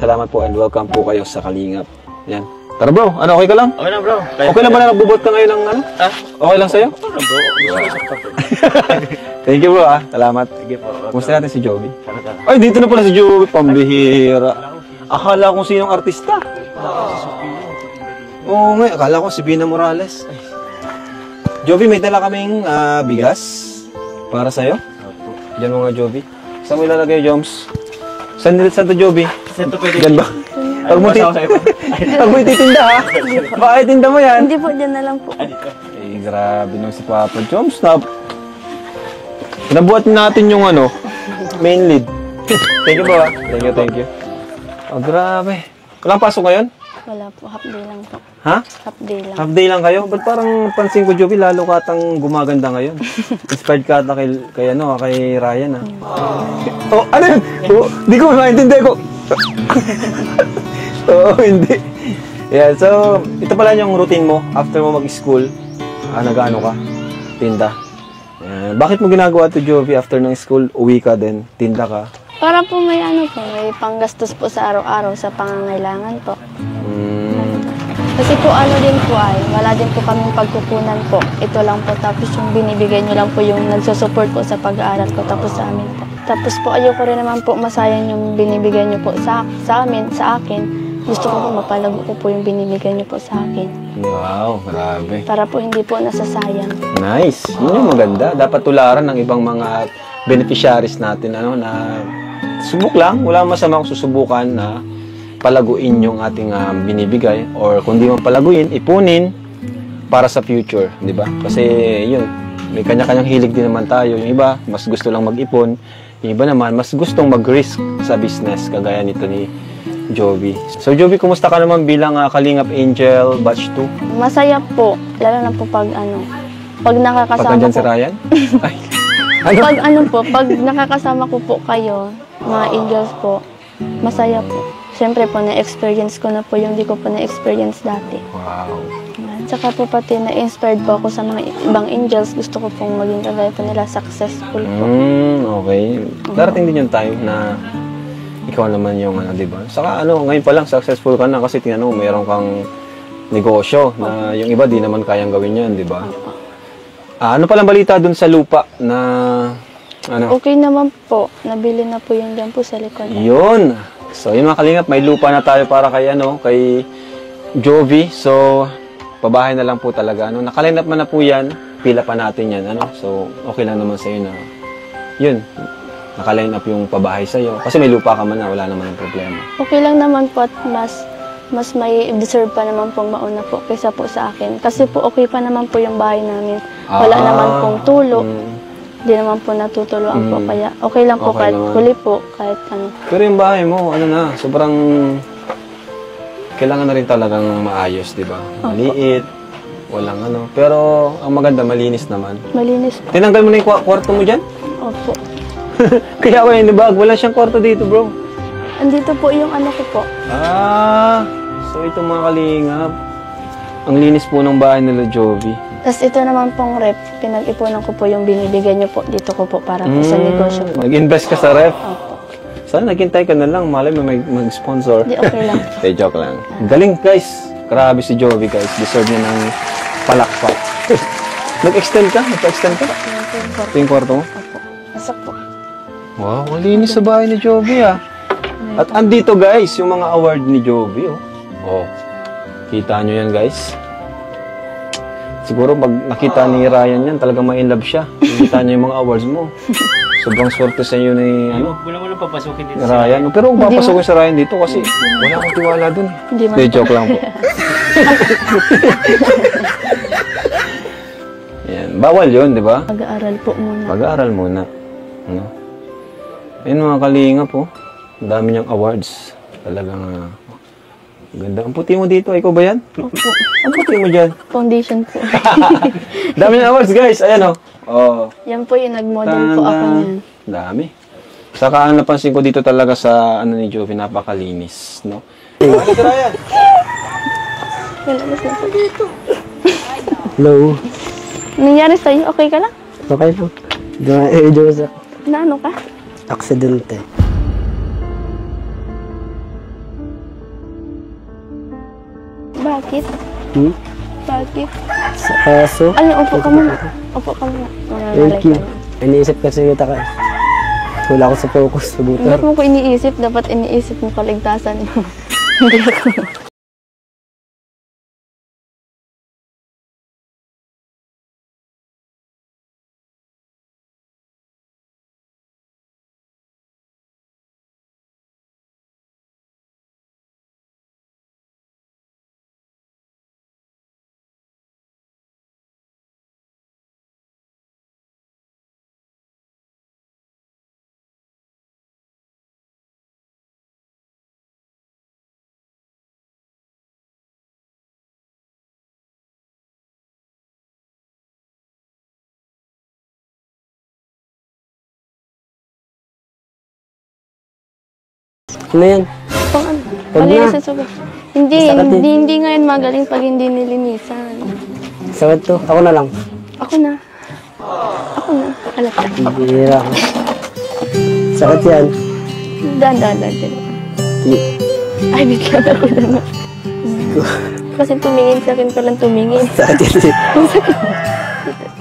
Salamat po and welcome po kayo sa Kalingap. Yan. Tara bro, ano okay ka lang? Okay lang bro. Okay lang ba na nagbubot ka ngayon ng ano? Ah? Okay lang sa'yo? Okay lang bro. Thank you bro salamat. Sige po. Kumusta natin si Joey? Ay, dito na pala si Joey, pambihira. Akala ko sinong artista. Oo nga, akala ko si Bina Morales. Joey, may dala kaming bigas para sa'yo. Diyan mo nga Joey. Saan mo ilalagay, Joms? Saan to Joey? Saan to pwede? Diyan ba? Pag mo ititinda ha? Baka itinda mo yan? Hindi po, dyan na lang po. Eh, grabe nung si Papa Joms. Nabuhat natin yung ano, main lead. Thank you po ha. Thank you. Oh, grabe. Walang pasok ngayon? Wala po, half day lang po. Ha? Half day lang. Half day lang kayo? Ba't parang pansin ko, Joey, lalo ka tang gumaganda ngayon? Inspired ka ata kay Ryan ha? Oh, ano yun? Oh, di ko maintindihan ko. Oo, hindi. Yeah, so, ito pala yung routine mo after mo mag-school. Nag-ano ka? Tinda. Bakit mo ginagawa to Joey after ng school? Uwi ka din, tinda ka? Para po may may panggastos po sa araw-araw sa pangangailangan po. Kasi po din po wala din po kaming pagkukunan po. Ito lang po, tapos yung binibigay nyo lang po yung nagsusupport po sa pag-aaral ko tapos sa amin po. Tapos po ayoko rin naman po masayang yung binibigay nyo po sa akin. Gusto ko po mapalago ko po yung binibigay niyo po sa akin. Wow, grabe. Para po hindi po nasasayang. Nice. Yun yung maganda. Dapat tularan ng ibang mga beneficiaries natin na subok lang. Wala masama kung susubukan na palaguin yung ating binibigay or kung di mo palaguin, ipunin para sa future, di ba? Kasi yun, may kanya-kanyang hilig din naman tayo. Yung iba, mas gusto lang mag-ipon. Yung iba naman, mas gustong mag-risk sa business kagaya nito ni Joey. So Joey, kumusta ka naman bilang Kalingap Angel Batch 2? Masaya po, lalo na po pag nakakasama Pag ko. si Ryan? Ay. Pag nakakasama ko po kayo, mga angels po, masaya po. Siyempre po, na-experience ko na po yung di ko po na-experience dati. Wow. Tsaka po pati na-inspired po ako sa mga ibang angels. Gusto ko pong maging kagaya po nila successful po. Okay. Darating din yung time na ikaw naman yung di ba? Saka ngayon pa lang successful ka na kasi tingnan mo, mayroon kang negosyo na yung iba di naman kayang gawin yan, di ba? Ano palang balita dun sa lupa na Okay naman po. Nabili na po yung dyan po sa likod. Yun. So, yun mga Kalingap, may lupa na tayo para kay kay Joey. So, pabahay na lang po talaga. Nakaline up man na po yan, pila pa natin yan. So, okay lang naman sa'yo na yun. Nakaline up yung pabahay sa'yo. Kasi may lupa ka man na, wala naman ang problema. Okay lang naman po at mas may deserve pa naman pong mauna po kaysa po sa akin. Kasi po okay pa naman po yung bahay namin. Wala naman pong tulo. Hindi naman po natutuluan po. Kaya okay lang po kahit huli po, kahit ano. Pero yung bahay mo, sobrang kailangan na rin talagang maayos, di ba? Maliit, walang Pero ang maganda, malinis naman. Malinis po. Tinanggal mo na yung kwarto mo dyan? Opo. Kaya yung bag, wala siyang kwarto dito, bro. Andito po yung ko po. So ito mga Kalingap. Ang linis po ng bahay nila Joey. Tapos ito naman pong rep, pinag-ipunan ko po yung binibigay niyo po dito ko po para po sa negosyo po. Nag-invest ka sa rep? Opo. Sana naghintay ka na lang, malay mo mag-sponsor. Di okay lang. Joke lang. Galing guys. Grabe si Joey guys. Deserve niya ng palakpak. Nag-extend ka? Nag-extend ka? Ito yung kwarto mo? Opo. Masok po. Wow, malinis sa bahay ni Joey At andito guys, yung mga award ni Joey kita nyo yan guys. Siguro pag nakita ni Ryan yan, talagang ma-inlove siya. Nakita niya yung mga awards mo. Sobrang swerte sa inyo ni Wala papasukin dito Ryan. Pero kung papasukin sa Ryan dito kasi wala akong tiwala dun. Hindi, joke lang po. Yan. Bawal yun, di ba? Mag-aaral po muna. Mag-aaral muna. Ayun mga Kalingap po. Ang dami niyang awards. Talagang ganda. Ang puti mo dito. Ikaw ba yan? Opo. Ang puti mo dyan. Foundation po. Dami niyang awards guys. Ayan Yan po yung nag-model po ako niyan. Dami. Saka napansin ko dito talaga sa ni Joey, napakalinis, no? Ano ka Ryan? Lalabas na po dito. Hello. Nangyari sa'yo? Okay ka lang? Okay po. Medyo sa Na ano ka? aksidente. Bakit? Hmm? Bakit? Sa kaso? Ano, upo ka muna. Upo ka muna. Thank you. Iniisip kasi kita ka. Wala ako sa focus sa motor. Ba't mo ko iniisip? Dapat iniisip mo kaligtasan mo. Hindi ako. Ano yan? Pang ano? Huwag Malinis na. sa sugat. Hindi, Sakit eh. hindi ngayon magaling pag hindi nilinisan. Sakit to. Ako na lang. Ako na. Ako na. Halata. Bihira ako. Sakit yan. Dan. Ay, bigla na ako na. Kasi tumingin sa akin ko lang tumingin. Sakit yan. Dito.